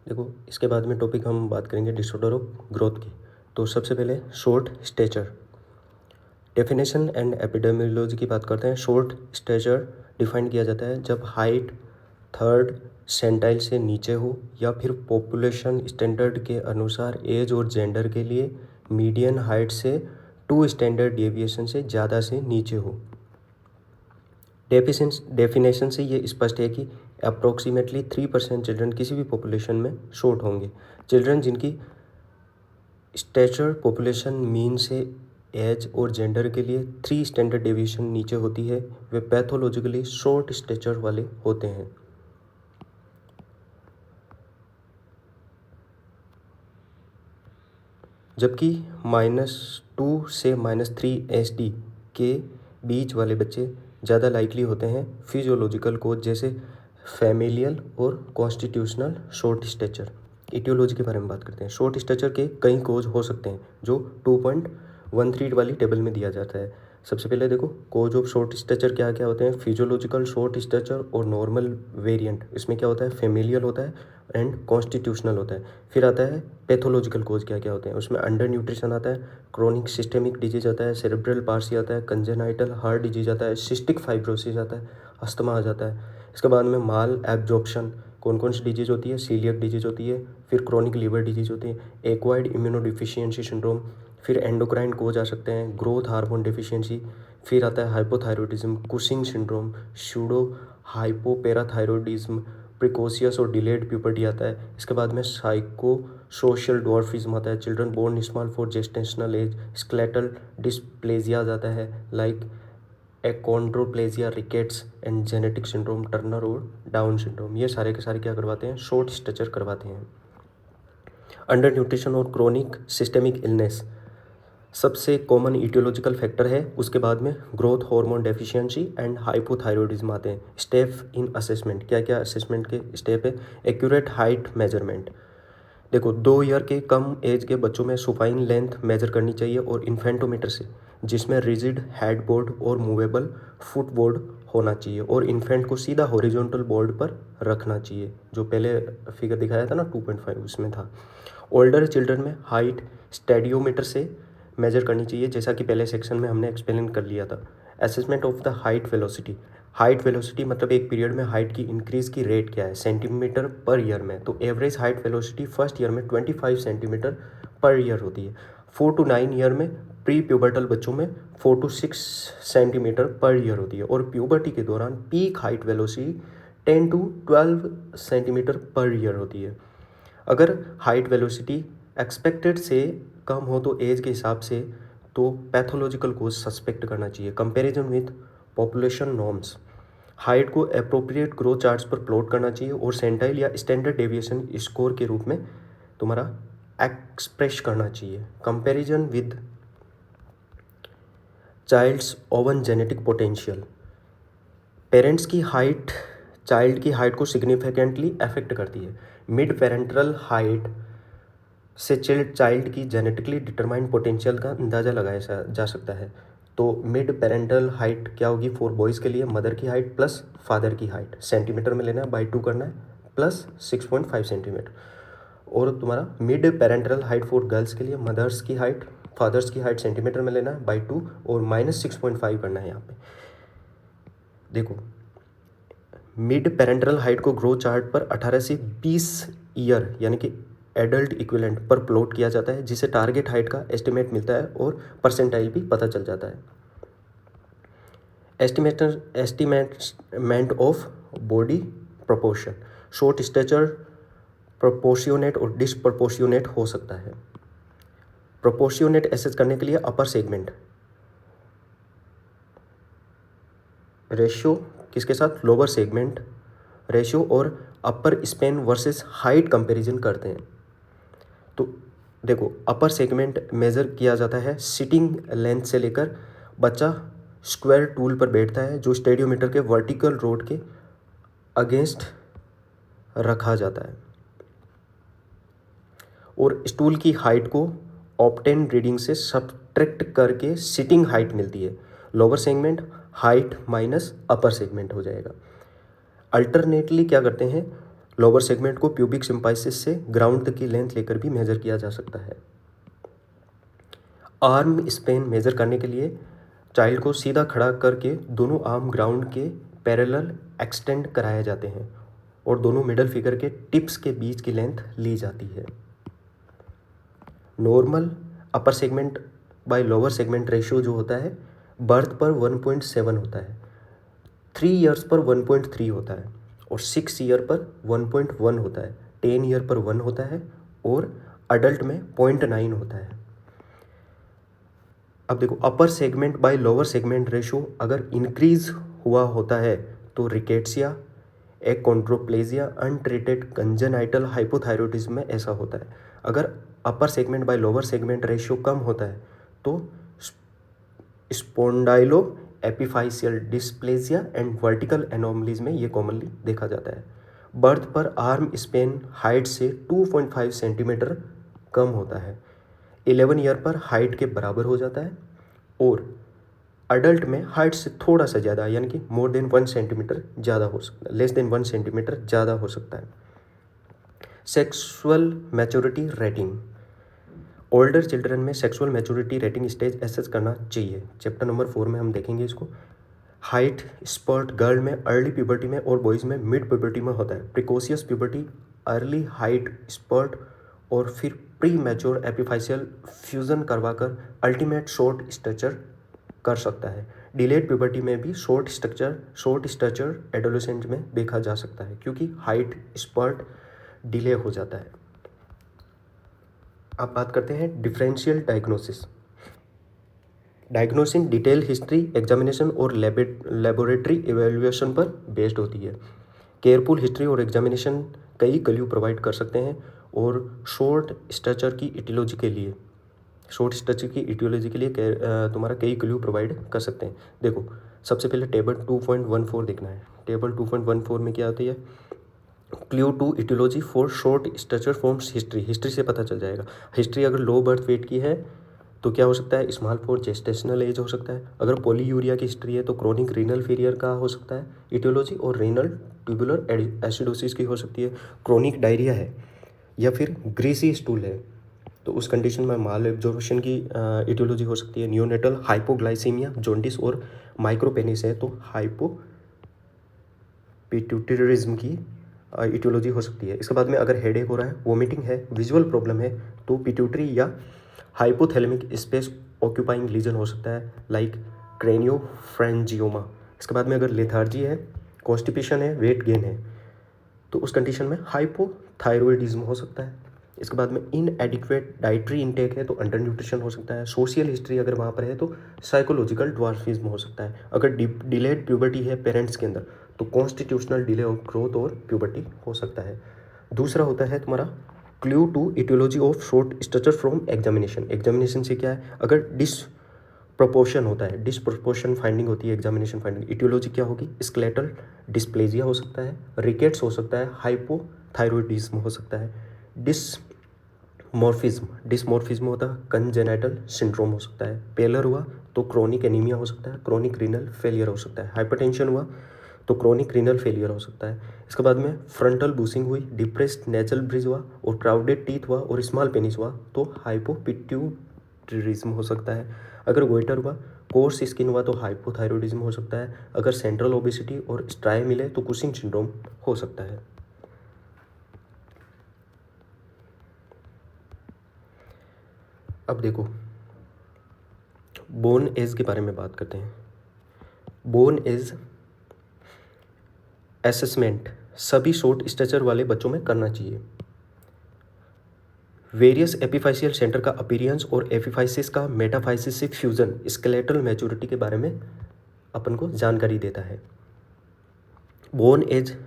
देखो, इसके बाद में टॉपिक हम बात करेंगे डिसऑर्डर ऑफ ग्रोथ की। तो सबसे पहले short stature definition and epidemiology की बात करते हैं। शॉर्ट स्टेचर डिफाइन किया जाता है जब हाइट थर्ड सेंटाइल से नीचे हो या फिर पॉपुलेशन स्टैंडर्ड के अनुसार एज और जेंडर के लिए मीडियन हाइट से 2 स्टैंडर्ड डेविएशन से ज़्यादा से नीचे हो। डेफिनेशन से ये स्पष्ट है कि अप्रोक्सीमेटली 3% चिल्ड्रन किसी भी पॉपुलेशन में शॉर्ट होंगे। चिल्ड्रन जिनकी स्टेचर पॉपुलेशन मीन से एज और जेंडर के लिए 3 स्टैंडर्ड डेविएशन नीचे होती है, वे पैथोलॉजिकली शॉर्ट स्टेचर वाले होते हैं। जबकि -2 से -3 SD के बीच वाले बच्चे ज़्यादा लाइकली होते हैं फिजियोलॉजिकल कोज जैसे फैमिलियल और कॉन्स्टिट्यूशनल शॉर्ट स्टेचर। इटियोलॉजी के बारे में बात करते हैं। शॉर्ट स्टेचर के कई कोज हो सकते हैं जो 2.13 वाली टेबल में दिया जाता है। सबसे पहले देखो, कोज ऑफ शॉर्ट स्टेचर क्या क्या होते हैं। फिजियोलॉजिकल शॉर्ट स्टेचर और नॉर्मल वेरिएंट, इसमें क्या होता है, फेमिलियल होता है एंड कॉन्स्टिट्यूशनल होता है। फिर आता है पैथोलॉजिकल कोज क्या क्या होते हैं, उसमें अंडर न्यूट्रिशन आता है, क्रोनिक सिस्टेमिक डिजीज आता है, सेरेब्रल पार्सी आता है, कंजेनाइटल हार्ट डिजीज आता है, सिस्टिक फाइब्रोसिस आता है, अस्थमा आ जाता है। इसके बाद में माल एब्जॉर्प्शन, कौन कौन सी डिजीज होती है, सीलियक डिजीज होती है, फिर क्रोनिक लीवर डिजीज होती है, एक्वायर्ड इम्यूनोडिफिशियंसी सिंड्रोम, फिर एंडोक्राइन कोज आ सकते हैं, ग्रोथ हार्मोन डेफिशिएंसी, फिर आता है hypothyroidism, Cushing syndrome, pseudo hypoparathyroidism, precocious और डिलेड प्यूबर्टी आता है। इसके बाद में साइको सोशल डॉर्फिज्म आता है, children born small for gestational age, skeletal dysplasia आता है like achondroplasia, rickets and genetic syndrome, Turner और डाउन सिंड्रोम। ये सारे के सारे क्या करवाते हैं, शॉर्ट स्टेचर करवाते हैं। अंडर न्यूट्रिशन और क्रोनिक सिस्टेमिक इलनेस सबसे कॉमन इटियोलॉजिकल फैक्टर है। उसके बाद में growth hormone deficiency and hypothyroidism आते हैं। स्टेप इन असेसमेंट, क्या क्या असेसमेंट के स्टेप है। एक्यूरेट हाइट मेजरमेंट, देखो 2 ईयर के कम एज के बच्चों में सुपाइन लेंथ मेजर करनी चाहिए और इन्फेंटोमीटर से, जिसमें रिजिड हेड बोर्ड और मूवेबल फुट बोर्ड होना चाहिए और इन्फेंट को सीधा हॉरिजॉन्टल बोर्ड पर रखना चाहिए। जो पहले फिगर दिखाया था ना 2.5, उसमें था। ओल्डर चिल्ड्रन में हाइट स्टेडियोमीटर से मेजर करनी चाहिए, जैसा कि पहले सेक्शन में हमने एक्सप्लेन कर लिया था। Assessment of the height velocity, height velocity मतलब एक पीरियड में हाइट की इंक्रीज की रेट क्या है सेंटीमीटर पर ईयर में। तो average height velocity first year में 25 सेंटीमीटर पर ईयर होती है। 4 to 9 ईयर में प्री प्यूबर्टल बच्चों में 4 to 6 सेंटीमीटर पर ईयर होती है और प्यूबर्टी के दौरान peak height velocity 10 to 12 centimetre per year होती है। अगर हाइट वेलोसिटी एक्सपेक्टेड से कम हो तो एज के हिसाब से तो पैथोलॉजिकल कोज सस्पेक्ट करना चाहिए। Comparison with population norms, height को अप्रोप्रिएट ग्रोथ चार्ट्स पर प्लॉट करना चाहिए और सेंटाइल या स्टैंडर्ड डेविएशन स्कोर के रूप में तुम्हारा एक्सप्रेस करना चाहिए। Comparison with child's own genetic potential, parents की हाइट चाइल्ड की हाइट को सिग्निफिकेंटली अफेक्ट करती है। मिड पेरेंटल हाइट से चाइल्ड की जेनेटिकली डिटरमाइंड पोटेंशियल का अंदाज़ा लगाया जा सकता है। तो मिड पेरेंटल हाइट क्या होगी फॉर बॉयज़ के लिए, मदर की हाइट प्लस फादर की हाइट, सेंटीमीटर में लेना है, बाई 2 करना है, प्लस 6.5 सेंटीमीटर। और तुम्हारा mid parental height for girls के लिए मदर्स की हाइट फादर्स की हाइट सेंटीमीटर में लेना है, बाई 2 और -6.5 करना है यहाँ पे। देखो, मिड पेरेंटल हाइट को ग्रोथ चार्ट पर 18 से 20 ईयर यानी कि एडल्ट इक्विवेलेंट पर प्लॉट किया जाता है, जिसे टारगेट हाइट का एस्टिमेट मिलता है और परसेंटाइल भी पता चल जाता है। Estimate of body proportion, short stature proportionate और डिसप्रोपोर्शियोनेट हो सकता है। प्रोपोर्शियोनेट एसेस करने के लिए अपर सेगमेंट रेशियो किसके साथ, लोअर सेगमेंट रेशियो और अपर स्पेन वर्सेस हाइट कंपैरिजन करते हैं। तो देखो, अपर सेगमेंट मेज़र किया जाता है सिटिंग लेंथ से लेकर, बच्चा स्क्वायर टूल पर बैठता है जो स्टेडियोमीटर के वर्टिकल रोड के अगेंस्ट रखा जाता है और स्टूल की हाइट को ऑप्टेन रीडिंग से सब्ट्रैक्ट करके सिटिंग हाइट मिलती है। Lower segment height minus upper segment हो जाएगा। अल्टरनेटली क्या करते हैं, लोअर सेगमेंट को प्यूबिक सिम्पाइसिस से ग्राउंड तक की लेंथ लेकर भी मेजर किया जा सकता है। आर्म स्पेन मेजर करने के लिए चाइल्ड को सीधा खड़ा करके दोनों आर्म ग्राउंड के पैरेलल एक्सटेंड कराए जाते हैं और दोनों मिडल फिंगर के टिप्स के बीच की लेंथ ली जाती है। Normal upper segment by lower segment ratio जो होता है बर्थ पर 1.7 होता है, 3 ईयर्स पर 1.3 होता है और 6 ईयर पर 1.1 होता है, 10 ईयर पर 1 होता है और अडल्ट में 0.9 होता है। अब देखो, upper segment by lower segment ratio अगर इंक्रीज हुआ होता है तो rickettsia, achondroplasia, untreated congenital hypothyroidism में ऐसा होता है। अगर upper segment by lower segment ratio कम होता है तो spondylo epiphyseal dysplasia and vertical anomalies में ये कॉमनली देखा जाता है। बर्थ पर आर्म स्पेन हाइट से 2.5 सेंटीमीटर कम होता है, 11 ईयर पर हाइट के बराबर हो जाता है और अडल्ट में हाइट से थोड़ा सा ज़्यादा यानी कि मोर देन 1 सेंटीमीटर ज़्यादा हो सकता है, लेस देन 1 सेंटीमीटर ज़्यादा हो सकता है। Sexual maturity rating, older children में sexual maturity rating stage assess करना चाहिए। चैप्टर नंबर 4 में हम देखेंगे इसको। हाइट स्पर्ट गर्ल में अर्ली प्यूबर्टी में और बॉयज़ में मिड प्यूबर्टी में होता है। Precocious puberty, early height spurt और फिर प्री मैच्योर एपिफाइशियल फ्यूजन करवाकर अल्टीमेट शॉर्ट स्ट्रक्चर कर सकता है। डिलेड प्यूबर्टी में भी शॉर्ट स्ट्रक्चर एडोलेसेंट में देखा जा सकता है क्योंकि हाइट स्पर्ट डिले हो जाता है। अब बात करते हैं differential diagnosis. Diagnosis detail history examination और लेबोरेटरी इवेल्युएशन पर बेस्ड होती है। केयरफुल हिस्ट्री और एग्जामिनेशन कई क्ल्यू प्रोवाइड कर सकते हैं और शॉर्ट स्ट्रक्चर की इटियोलॉजी के लिए तुम्हारा कई क्ल्यू प्रोवाइड कर सकते हैं। देखो, सबसे पहले टेबल 2.14 देखना है। टेबल 2.14 में क्या होती है? Clue to aetiology for short stature from history से पता चल जाएगा। हिस्ट्री अगर लो बर्थ वेट की है तो क्या हो सकता है? स्मॉल फॉर जेस्टेशनल एज हो सकता है। अगर पॉलीयूरिया की हिस्ट्री है तो क्रोनिक रीनल फेलियर का हो सकता है इटियोलॉजी, और रीनल ट्यूबुलर एसिडोसिस की हो सकती है। क्रोनिक डायरिया है या फिर ग्रीसी स्टूल है तो उस कंडीशन में माल एब्जॉर्प्शन की इटियोलॉजी हो सकती है। नियोनेटल हाइपोग्लाइसीमिया, जॉन्डिस और माइक्रोपेनिस है तो हाइपोपिट्यूटरिज्म की इटियोलॉजी हो सकती है। इसके बाद में अगर हेडेक हो रहा है, वोमिटिंग है, विजुअल प्रॉब्लम है तो पिट्यूटरी या हाइपोथैलेमिक स्पेस ऑक्यूपाइंग लीजन हो सकता है लाइक क्रेनियोफ्रेंजियोमा। इसके बाद में अगर लेथार्जी है, कॉन्स्टिपेशन है, वेट गेन है तो उस कंडीशन में हाइपोथायरॉयडिज्म हो सकता है। इसके बाद में इनएडिक्वेट डाइटरी इंटेक है तो अंडर न्यूट्रिशन हो सकता है। सोशल हिस्ट्री अगर वहाँ पर है तो साइकोलॉजिकल ड्वार्फिज्म हो सकता है। अगर डिलेड प्यूबर्टी है पेरेंट्स के अंदर तो कॉन्स्टिट्यूशनल डिले ऑफ ग्रोथ और प्यूबर्टी हो सकता है। दूसरा होता है तुम्हारा clue to aetiology of short stature from examination. Examination से क्या है? अगर डिसप्रोपोर्शन होता है, डिसप्रोपोर्शन फाइंडिंग होती है एग्जामिनेशन फाइंडिंग, इटियोलॉजी क्या होगी? स्केलेटल डिस्प्लेजिया हो सकता है, रिकेट्स हो सकता है, हाइपोथायरॉयडिज्म हो सकता है, डिसमॉर्फिज्म होता है, कंजेनाइटल सिंड्रोम हो सकता है। पेलर हुआ तो क्रोनिक एनीमिया हो सकता है, क्रोनिक रीनल फेलियर हो सकता है। हाइपरटेंशन हुआ तो क्रोनिक रीनल फेलियर हो सकता है। इसके बाद में फ्रंटल बूसिंग हुई, डिप्रेस्ड नेचल ब्रिज हुआ और क्राउडेड टीथ हुआ और स्मॉल पेनिस हुआ तो हाइपोपिट्यूटरिज्म हो सकता है। अगर गोइटर हुआ, कोर्स स्किन हुआ तो हाइपोथायरॉयडिज्म हो सकता है। अगर सेंट्रल ओबेसिटी और स्ट्राई मिले तो कुशिंग सिंड्रोम हो सकता है। अब देखो, बोन एज के बारे में बात करते हैं। बोन एज असेसमेंट सभी शॉर्ट स्ट्रक्चर वाले बच्चों में करना चाहिए। वेरियस एपिफाइशियल सेंटर का अपीयरेंस और एपिफाइसिस का मेटाफाइसिस से फ्यूजन स्केलेटल मैच्योरिटी के बारे में अपन को जानकारी देता है। बोन एज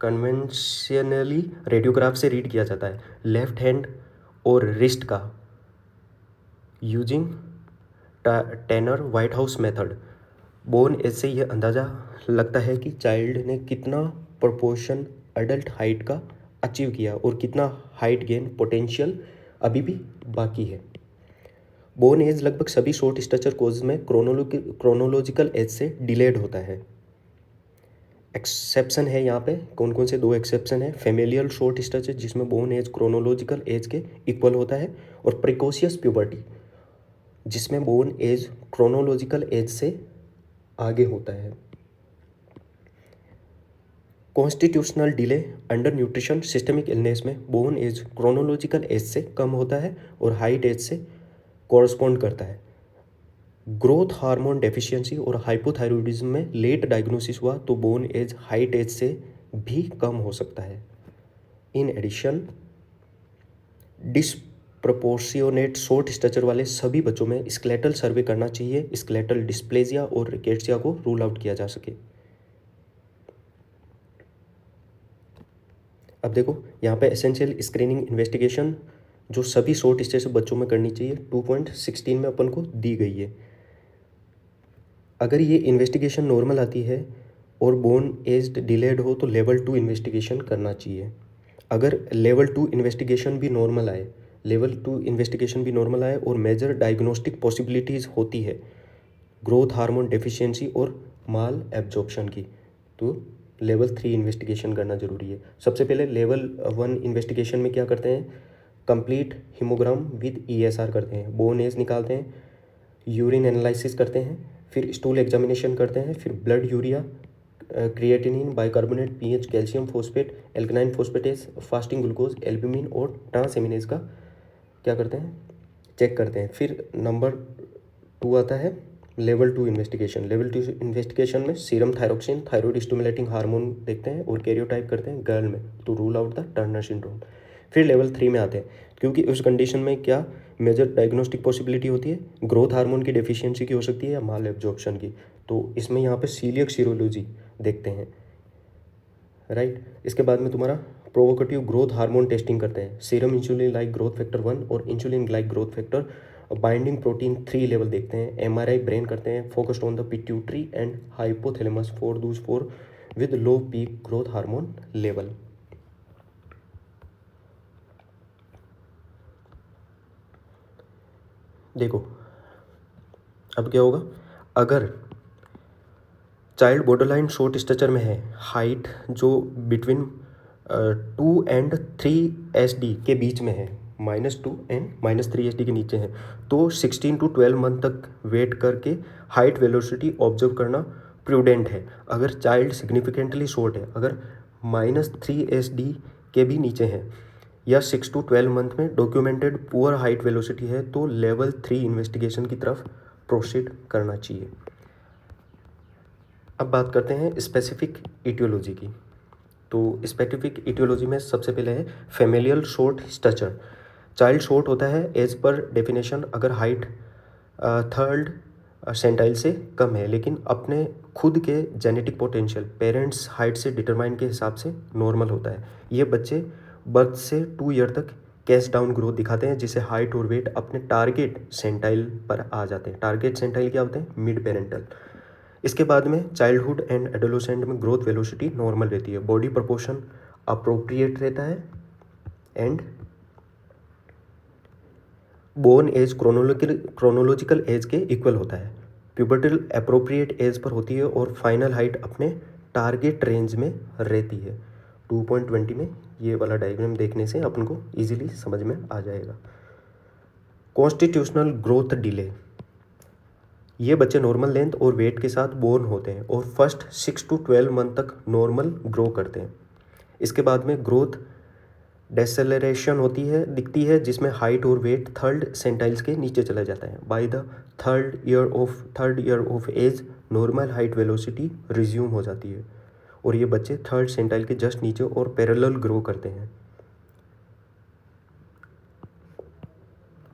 कन्वेंशनली रेडियोग्राफ से रीड किया जाता है, लेफ्ट हैंड और रिस्ट का, using Tanner Whitehouse method. Bone age से यह अंदाज़ा लगता है कि चाइल्ड ने कितना प्रोपोर्शन एडल्ट हाइट का अचीव किया और कितना हाइट गेन पोटेंशियल अभी भी बाकी है। बोन एज लगभग सभी शॉर्ट स्ट्रक्चर कोज में क्रोनोलॉजिकल एज से डिलेड होता है। एक्सेप्शन है यहाँ पे, कौन कौन से 2 एक्सेप्शन है? फेमिलियल शॉर्ट स्टेचर जिसमें बोर्न एज क्रोनोलॉजिकल एज के इक्वल होता है, और प्रिकॉशियस प्यूबर्टी जिसमें बोर्न एज क्रोनोलॉजिकल एज से आगे होता है। Constitutional delay under nutrition systemic illness में बोर्न एज क्रोनोलॉजिकल एज से कम होता है और हाइट एज से कॉरस्पॉन्ड करता है। ग्रोथ हार्मोन डेफिशिएंसी और हाइपोथायरॉयडिज्म में लेट डायग्नोसिस हुआ तो बोर्न एज हाइट एज से भी कम हो सकता है। इन एडिशन डिस्प्रपोर्शियोनेट शॉर्ट स्टेचर वाले सभी बच्चों में स्केलेटल सर्वे करना चाहिए, स्केलेटल डिस्प्लेजिया और रिकेट्सिया को रूल आउट किया जा सके। अब देखो यहाँ पे एसेंशियल स्क्रीनिंग इन्वेस्टिगेशन जो सभी शॉर्ट स्टेचर बच्चों में करनी चाहिए 2.16 में अपन को दी गई है। अगर ये इन्वेस्टिगेशन नॉर्मल आती है और बोर्न एज डिलेड हो तो लेवल 2 इन्वेस्टिगेशन करना चाहिए। अगर लेवल 2 इन्वेस्टिगेशन भी नॉर्मल आए, और मेजर डायग्नोस्टिक पॉसिबिलिटीज़ होती है ग्रोथ हार्मोन डेफिशिएंसी और माल एब्जॉर्प्शन की, तो लेवल 3 इन्वेस्टिगेशन करना जरूरी है। सबसे पहले लेवल 1 इन्वेस्टिगेशन में क्या करते हैं? कंप्लीट हीमोग्राम विद ESR करते हैं, बोन एज निकालते हैं, यूरिन एनालिसिस करते हैं, फिर स्टूल एग्जामिनेशन करते हैं, फिर blood urea, creatinine, bicarbonate, pH, calcium phosphate, एल्कनाइन फॉस्फेटेज, फास्टिंग ग्लूकोज, एल्ब्यूमिन और ट्रांसएमिनेज का क्या करते हैं? चेक करते हैं। फिर नंबर 2 आता है लेवल 2 इन्वेस्टिगेशन। लेवल 2 इन्वेस्टिगेशन में serum thyroxine, thyroid stimulating hormone देखते हैं और कैरियोटाइप करते हैं गर्ल में to rule out the Turner syndrome. फिर लेवल 3 में आते हैं, क्योंकि उस कंडीशन में क्या मेजर डायग्नोस्टिक पॉसिबिलिटी होती है? ग्रोथ हार्मोन की डेफिशिएंसी की हो सकती है या माल एब्जॉर्प्शन की, तो इसमें यहाँ पे सीलियक सीरोलॉजी देखते हैं, राइट। इसके बाद में तुम्हारा प्रोवोकेटिव ग्रोथ हार्मोन टेस्टिंग करते हैं, serum insulin like growth factor 1 और insulin like growth factor binding protein 3 level देखते हैं, MRI ब्रेन करते हैं, focused on the pituitary and hypothalamus for Dooj for with low peak growth hormone level. देखो अब क्या होगा, अगर चाइल्ड बॉर्डरलाइन शॉर्ट स्ट्रक्चर में है, हाइट जो बिटवीन 2 and 3 SD के बीच में है, -2 and -3 SD के नीचे है, तो 16 to 12 मंथ तक वेट करके हाइट वेलोसिटी ऑब्जर्व करना प्रूडेंट है। अगर चाइल्ड सिग्निफिकेंटली शॉर्ट है, अगर -3 SD के भी नीचे है या 6 to 12 मंथ में डॉक्यूमेंटेड पुअर हाइट वेलोसिटी है, तो लेवल 3 इन्वेस्टिगेशन की तरफ प्रोसीड करना चाहिए। अब बात करते हैं स्पेसिफिक इटियोलॉजी की। तो स्पेसिफिक इटियोलॉजी में सबसे पहले है familial short stature. Child short होता है एज पर डेफिनेशन अगर हाइट 3rd सेंटाइल से कम है, लेकिन अपने खुद के जेनेटिक पोटेंशियल पेरेंट्स हाइट से डिटरमाइन के हिसाब से नॉर्मल होता है। ये बच्चे बर्थ से 2 ईयर तक कैश डाउन ग्रोथ दिखाते हैं, जिससे हाइट और वेट अपने टारगेट सेंटाइल पर आ जाते हैं। टारगेट सेंटाइल क्या होते हैं? Mid parental. इसके बाद में चाइल्डहुड एंड एडोलेसेंट में ग्रोथ वेलोसिटी नॉर्मल रहती है, बॉडी प्रोपोर्शन अप्रोप्रिएट रहता है, and bone age chronological age के इक्वल होता है। प्यूबर्टल अप्रोप्रिएट एज पर होती है और फाइनल हाइट अपने टारगेट रेंज में रहती है। 2.20 में ये वाला डायग्राम देखने से अपन को ईजिली समझ में आ जाएगा। कॉन्स्टिट्यूशनल ग्रोथ डिले, ये बच्चे नॉर्मल लेंथ और वेट के साथ बोर्न होते हैं और फर्स्ट 6 to 12 मंथ तक नॉर्मल ग्रो करते हैं। इसके बाद में ग्रोथ डेसेलरेशन दिखती है, जिसमें हाइट और वेट 3rd सेंटाइल्स के नीचे चला जाता है। By the 3rd year of age normal height velocity resume हो जाती है और ये बच्चे 3rd सेंटाइल के जस्ट नीचे और पैरेलल ग्रो करते हैं।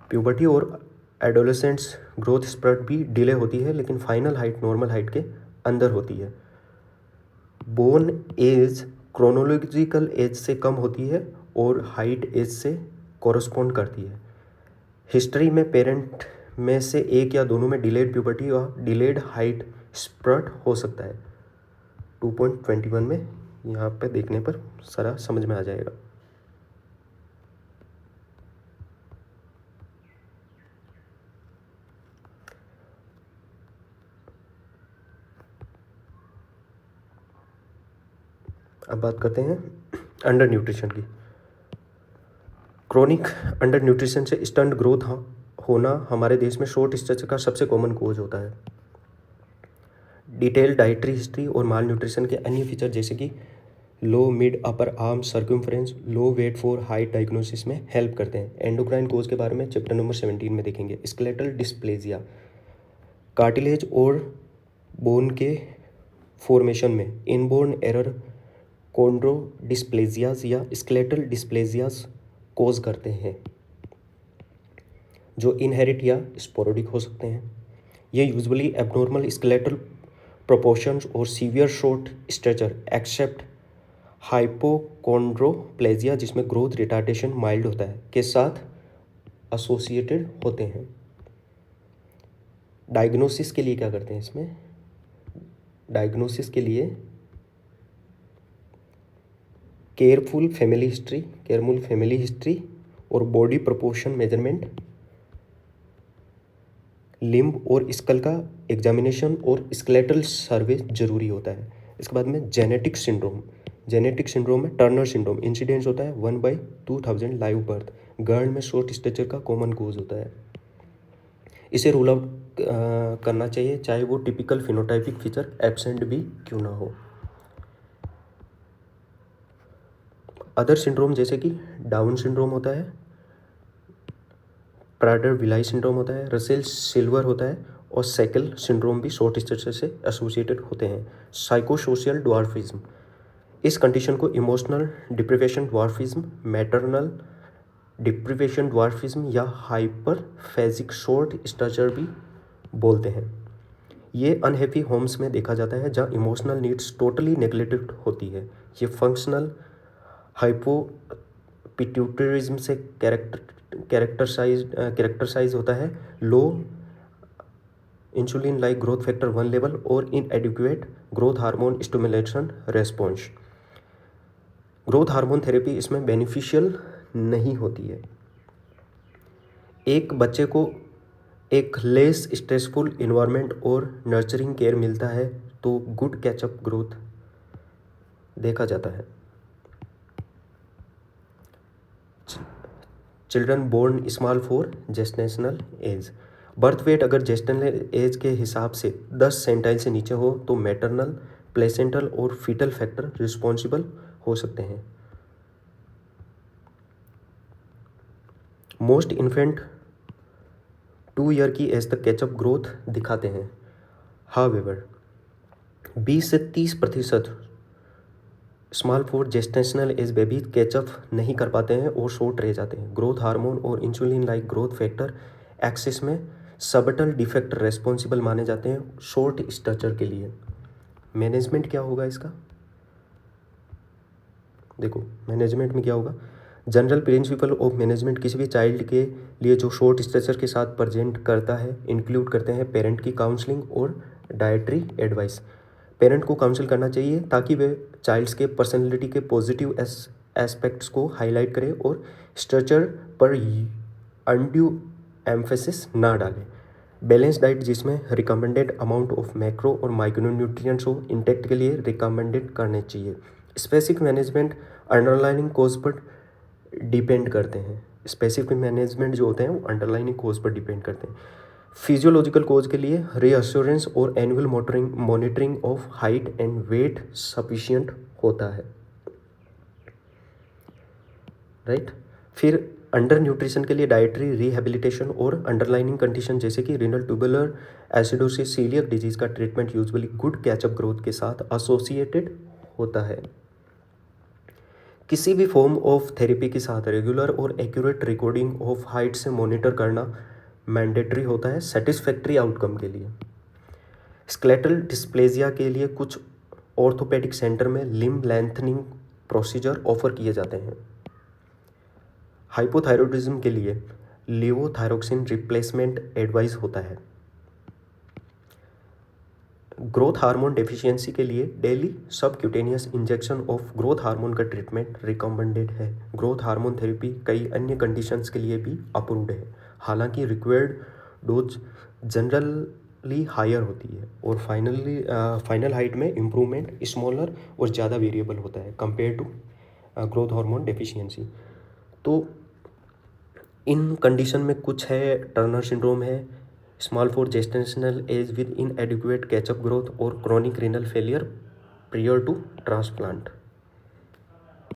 प्यूबर्टी और एडोलेसेंट्स ग्रोथ स्प्रेड भी डिले होती है, लेकिन फाइनल हाइट नॉर्मल हाइट के अंदर होती है। बोर्न एज क्रोनोलॉजिकल एज से कम होती है और हाइट एज से कॉरस्पॉन्ड करती है। हिस्ट्री में पेरेंट में से एक या दोनों में डिलेड प्यूबर्टी और डिलेड हाइट स्प्रेड हो सकता है। 2.21 में यहाँ पे देखने पर सारा समझ में आ जाएगा। अब बात करते हैं अंडर न्यूट्रिशन की। क्रोनिक अंडर न्यूट्रिशन से स्टंट ग्रोथ होना हमारे देश में शॉर्ट स्टेचर का सबसे कॉमन कोज होता है। डिटेल डाइटरी हिस्ट्री और माल न्यूट्रिशन के अन्य फीचर जैसे कि low mid upper arm circumference, low weight for height diagnosis में हेल्प करते हैं। एंडोक्राइन कोज के बारे में चैप्टर नंबर 17 में देखेंगे। स्केलेटल डिस्प्लेजिया, कार्टिलेज और बोन के फॉर्मेशन में इनबोर्न एरर कॉन्ड्रोडिस्प्लेजियाज या स्केलेटल डिस्प्लेजियाज कोज करते हैं, जो इनहेरिट या स्पोरोडिक हो सकते हैं। ये यूजुअली एबनॉर्मल स्केलेटल प्रोपोर्शंस और सीवियर शॉर्ट स्ट्रेचर एक्सेप्ट हाइपोकॉन्ड्रोप्लेजिया, जिसमें ग्रोथ रिटार्डेशन माइल्ड होता है, के साथ एसोसिएटेड होते हैं। डायग्नोसिस के लिए क्या करते हैं इसमें? डायग्नोसिस के लिए केयरफुल फैमिली हिस्ट्री और बॉडी प्रोपोर्शन मेजरमेंट, लिम्ब और स्कल का एग्जामिनेशन और स्केलेटल सर्वे जरूरी होता है। इसके बाद में जेनेटिक सिंड्रोम में टर्नर सिंड्रोम इंसिडेंस होता है 1/2000 लाइव बर्थ। गर्ल में शॉर्ट स्टेचर का कॉमन कोज होता है। इसे रूल आउट करना चाहिए, चाहे वो टिपिकल फिनोटाइपिक फीचर एब्सेंट भी क्यों ना हो। अदर सिंड्रोम जैसे कि डाउन सिंड्रोम होता है, प्राडर विलाई सिंड्रोम होता है, रसेल सिल्वर होता है और सैकल सिंड्रोम भी शॉर्ट स्टेचर से एसोसिएटेड होते हैं। साइकोसोशियल ड्वार्फिज्म, इस कंडीशन को emotional deprivation dwarfism, maternal deprivation dwarfism या हाइपरफेजिक शॉर्ट स्टेचर भी बोलते हैं। ये अनहैप्पी होम्स में देखा जाता है जहाँ इमोशनल नीड्स टोटली नेग्लेक्टेड होती है। ये फंक्शनल हाइपोपिट्यूटरिज्म से कैरेक्टराइज होता है। Low insulin like growth factor 1 level और inadequate growth hormone stimulation response. Growth hormone therapy इसमें बेनिफिशियल नहीं होती है। एक बच्चे को एक लेस स्ट्रेसफुल इन्वायरमेंट और नर्चरिंग केयर मिलता है तो गुड कैचअप ग्रोथ देखा जाता है। Children born small for gestational age, birth weight अगर जेस्टेशनल एज के हिसाब से 10 सेंटाइल से नीचे हो तो मैटरनल, प्लेसेंटल और फीटल फैक्टर रिस्पॉन्सिबल हो सकते हैं। मोस्ट इन्फेंट 2 ईयर की एज तक कैचअप ग्रोथ दिखाते हैं। हाउएवर 20 से 30% small for gestational age baby catch up नहीं कर पाते हैं और शॉर्ट रह जाते हैं। ग्रोथ हार्मोन और insulin like growth factor axis में सबटल डिफेक्ट रेस्पॉन्सिबल माने जाते हैं शॉर्ट स्टेचर के लिए। मैनेजमेंट क्या होगा इसका? देखो मैनेजमेंट में क्या होगा, जनरल प्रिंसिपल ऑफ मैनेजमेंट किसी भी चाइल्ड के लिए जो शॉर्ट स्टेचर के साथ प्रेजेंट करता है इंक्लूड करते हैं पेरेंट की काउंसलिंग और डाइटरी एडवाइस। पेरेंट को काउंसिल करना चाहिए ताकि वे चाइल्ड्स के पर्सनैलिटी के पॉजिटिव एस्पेक्ट्स को हाईलाइट करें और स्ट्रेचर पर अनड्यू एम्फेसिस ना डालें। बैलेंस डाइट जिसमें रिकमेंडेड अमाउंट ऑफ मैक्रो और माइक्रो न्यूट्रिएंट्स हो इंटेक्ट के लिए रिकमेंडेड करने चाहिए। स्पेसिफिक मैनेजमेंट अंडरलाइनिंग कोज पर डिपेंड करते हैं। स्पेसिफिक मैनेजमेंट जो होते हैं वो अंडरलाइनिंग कोज पर डिपेंड करते हैं। फिजियोलॉजिकल कोज के लिए रीअश्योरेंस और annual monitoring of height and weight sufficient होता है, राइट। फिर अंडर न्यूट्रिशन के लिए डाइटरी रिहेबिलिटेशन और अंडरलाइनिंग कंडीशन जैसे कि renal tubular acidosis, coeliac disease का treatment usually good catch up growth के साथ एसोसिएटेड होता है। किसी भी फॉर्म ऑफ थेरेपी के साथ रेगुलर और एक्यूरेट रिकॉर्डिंग ऑफ हाइट से मॉनिटर करना मैंडेटरी होता है सेटिस्फैक्ट्री आउटकम के लिए। स्केलेटल डिस्प्लेजिया के लिए कुछ ऑर्थोपेडिक सेंटर में लिम्ब लेंथनिंग प्रोसीजर ऑफर किए जाते हैं। हाइपोथायरॉयडिज्म के लिए लेवोथायरोक्सिन रिप्लेसमेंट एडवाइस होता है। ग्रोथ हार्मोन डेफिशिएंसी के लिए daily subcutaneous injection of growth hormone का ट्रीटमेंट रिकमेंडेड है। ग्रोथ हार्मोन थेरेपी कई अन्य कंडीशंस के लिए भी अप्रूव्ड है। हालांकि required dose generally higher होती है और फाइनल हाइट में इम्प्रूवमेंट स्मॉलर और ज़्यादा वेरिएबल होता है compare to growth hormone deficiency. तो इन कंडीशन में कुछ है, टर्नर सिंड्रोम है, small for gestational age with inadequate catch up growth और chronic renal failure prior to transplant.